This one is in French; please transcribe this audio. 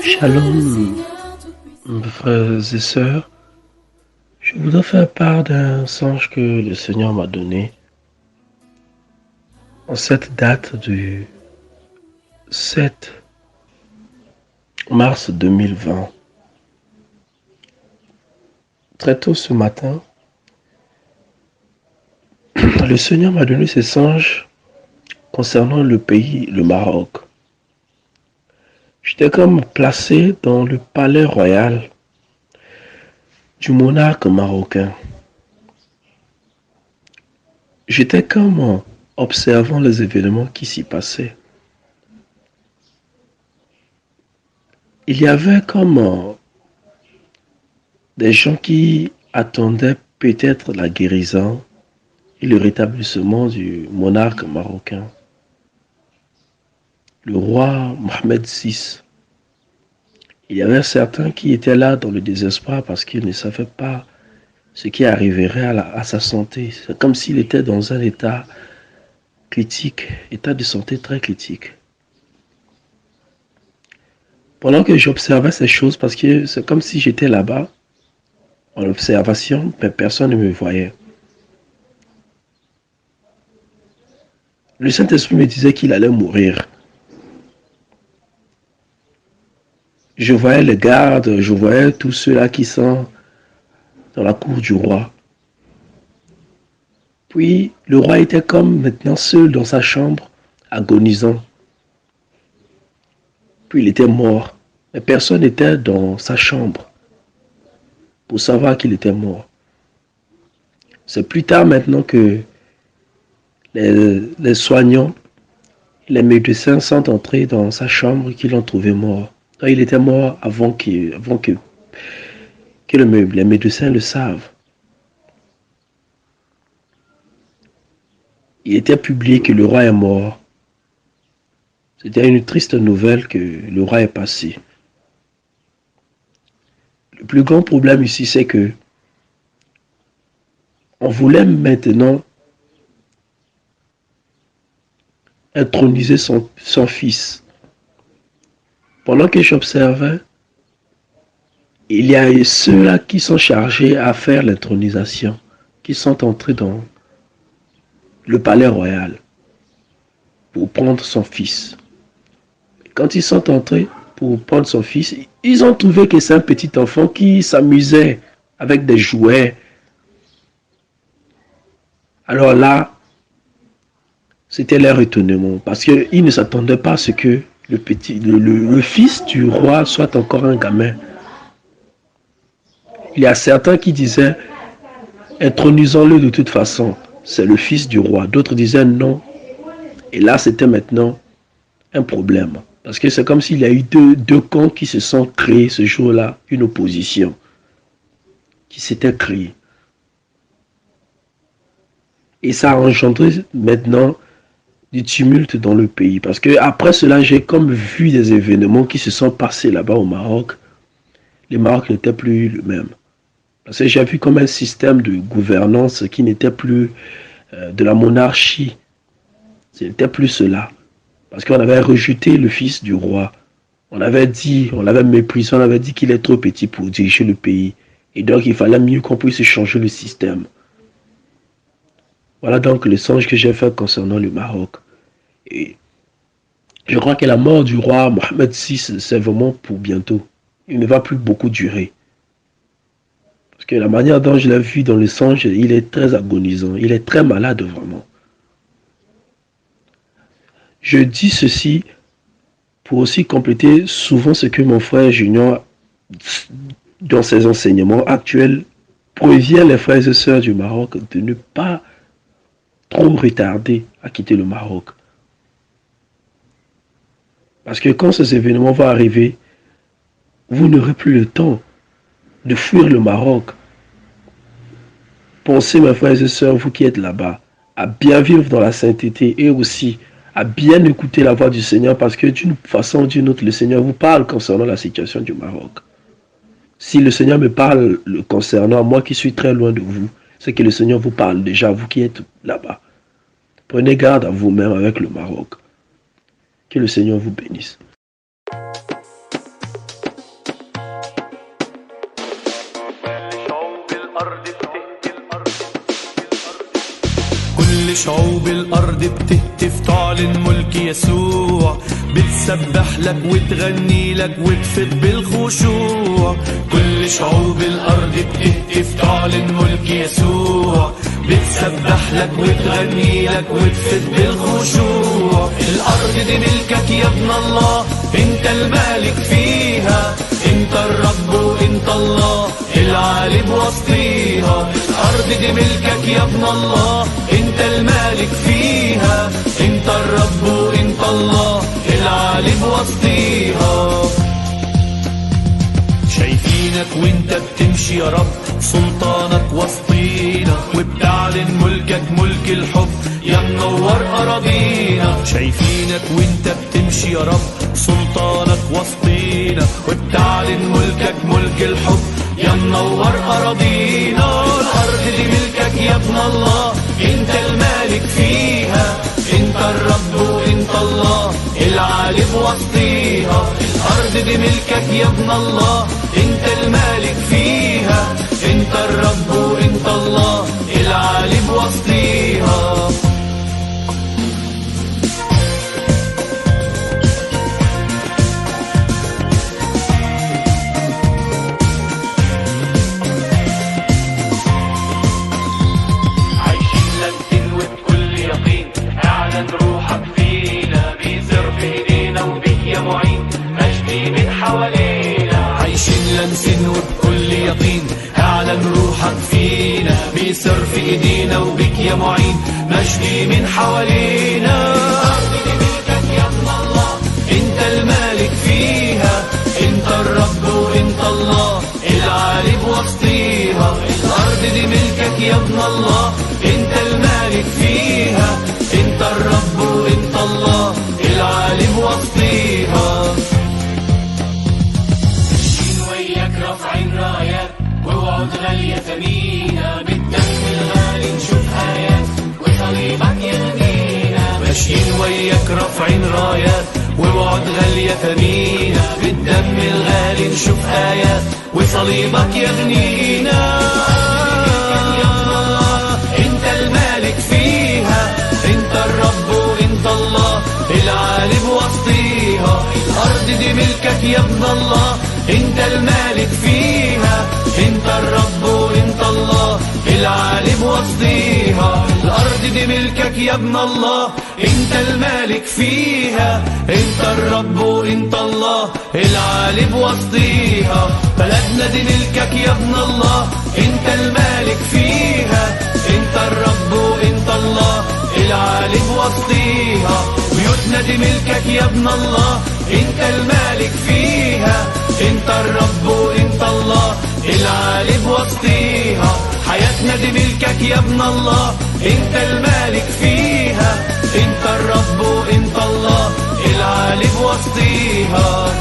Shalom, frères et sœurs. Je voudrais faire part d'un songe que le Seigneur m'a donné en cette date du 7 mars 2020. Très tôt ce matin, le Seigneur m'a donné ce songe concernant le pays, le Maroc. J'étais comme placé dans le palais royal du monarque marocain. J'étais comme observant les événements qui s'y passaient. Il y avait comme des gens qui attendaient peut-être la guérison et le rétablissement du monarque marocain, le roi Mohamed VI. Il y avait certains qui étaient là dans le désespoir parce qu'ils ne savaient pas ce qui arriverait à sa santé. C'est comme s'il était dans un état critique, état de santé très critique. Pendant que j'observais ces choses, parce que c'est comme si j'étais là-bas, en observation, mais personne ne me voyait. Le Saint-Esprit me disait qu'il allait mourir. Je voyais les gardes, je voyais tous ceux-là qui sont dans la cour du roi. Puis le roi était comme maintenant seul dans sa chambre, agonisant. Puis il était mort. Mais personne n'était dans sa chambre pour savoir qu'il était mort. C'est plus tard maintenant que les soignants, les médecins sont entrés dans sa chambre et qu'ils l'ont trouvé mort. Donc, il était mort avant que les médecins le savent. Il était publié que le roi est mort. C'était une triste nouvelle que le roi est passé. Le plus grand problème ici, c'est que on voulait maintenant introniser son fils. Pendant que j'observais, il y a ceux-là qui sont chargés à faire l'intronisation, qui sont entrés dans le palais royal pour prendre son fils. Quand ils sont entrés pour prendre son fils, ils ont trouvé que c'est un petit enfant qui s'amusait avec des jouets. Alors là, c'était leur étonnement parce qu'ils ne s'attendaient pas à ce que le fils du roi soit encore un gamin. Il y a certains qui disaient, intronisons-le de toute façon, c'est le fils du roi. D'autres disaient non. Et là, c'était maintenant un problème. Parce que c'est comme s'il y a eu deux camps qui se sont créés ce jour-là, une opposition qui s'était créée. Et ça a engendré maintenant du tumulte dans le pays. Parce que après cela, j'ai comme vu des événements qui se sont passés là-bas au Maroc. Le Maroc n'était plus le même. Parce que j'ai vu comme un système de gouvernance qui n'était plus de la monarchie. Ce n'était plus cela. Parce qu'on avait rejeté le fils du roi. On avait dit, on l'avait méprisé, on avait dit qu'il est trop petit pour diriger le pays. Et donc il fallait mieux qu'on puisse changer le système. Voilà donc le songe que j'ai fait concernant le Maroc. Et je crois que la mort du roi Mohamed VI, c'est vraiment pour bientôt. Il ne va plus beaucoup durer. Parce que la manière dont je l'ai vu dans le songe, il est très agonisant. Il est très malade vraiment. Je dis ceci pour aussi compléter souvent ce que mon frère Junior, dans ses enseignements actuels, prévient les frères et sœurs du Maroc de ne pas trop retarder à quitter le Maroc. Parce que quand ces événements vont arriver, vous n'aurez plus le temps de fuir le Maroc. Pensez, mes frères et sœurs, vous qui êtes là-bas, à bien vivre dans la sainteté et aussi à bien écouter la voix du Seigneur parce que d'une façon ou d'une autre, le Seigneur vous parle concernant la situation du Maroc. Si le Seigneur me parle concernant moi qui suis très loin de vous, c'est que le Seigneur vous parle déjà, vous qui êtes là-bas. Prenez garde à vous-même avec le Maroc. Que le Seigneur vous bénisse. كل شعوب الأرض بتهتف تعلن ملك يسوع، بتسبح لك وتغني لك وتفت بالخشوع. كل شعوب الأرض بتهتف تعلن ملك يسوع، بتسبح لك وتغني لك وتفت بالخشوع. الأرض دي ملكك يا ابن الله، انت المالك فيها، انت الرب وانت الله العالي بوسطيها. الأرض دي ملكك يا ابن الله، انت المالك فيها، انت الرب وانت الله العالي بوسطيها. شايفينك وانت بتمشي يا رب، سلطانك وسطينا، وبتعلن ملكك ملك الحب يا منور أراضينا. شايفينك وانت بتمشي يا رب، سلطانك وسطينا، وبتعلن ملكك ملك الحب يا منور أراضينا. الأرض دي ملكك يا ابن الله، انت المالك فيها، انت الرب وانت الله العالي بوسطيها. الأرض دي ملكك يا ابن الله، انت المالك فيها، انت الرب وانت الله العالي بوسطيها. روحك فينا بيزر في ايدينا وبك يا معين مجدي من حوالينا. عايشين لمسين وبكل يقين، اعلن روحك فينا بيسر في ايدينا وبك يا معين مجدي من حوالينا. الارض دي ملكك يا ابن الله، انت المالك فيها، انت الرب وانت الله العالي بوسطيها. الارض دي ملكك يا ابن الله، انت المالك فيها، انت الرب وانت الله العالي بوسطيها. ماشيين وياك رافعين رايات ووعود غالية ثمينة، بالدم الغالي نشوف آيات وصليبك يغنينا. ماشيين وياك رافعين رايات ووعود غالية ثمينة، بالدم الغالي نشوف آيات وصليبك يغنينا. انت المالك فيها، انت الرب وانت الله العالي بوسطيها. الارض دي ملكك يا ابن الله، انت المالك فيها، انت الرب وانت الله العالي بوسطيها. الارض دي ملكك يا ابن الله، انت المالك فيها، انت الرب وانت الله العالي بوسطيها. بلدنا دي ملكك يا ابن الله، انت المالك فيها، انت الرب وانت الله العالي بوسطيها. بيوتنا دي ملكك يا ابن الله، انت المالك فيها، انت الرب وانت الله العالي بوسطيها. حياتنا دي ملكك يا ابن الله، انت المالك فيها، انت الرب وانت الله العالي بوسطيها.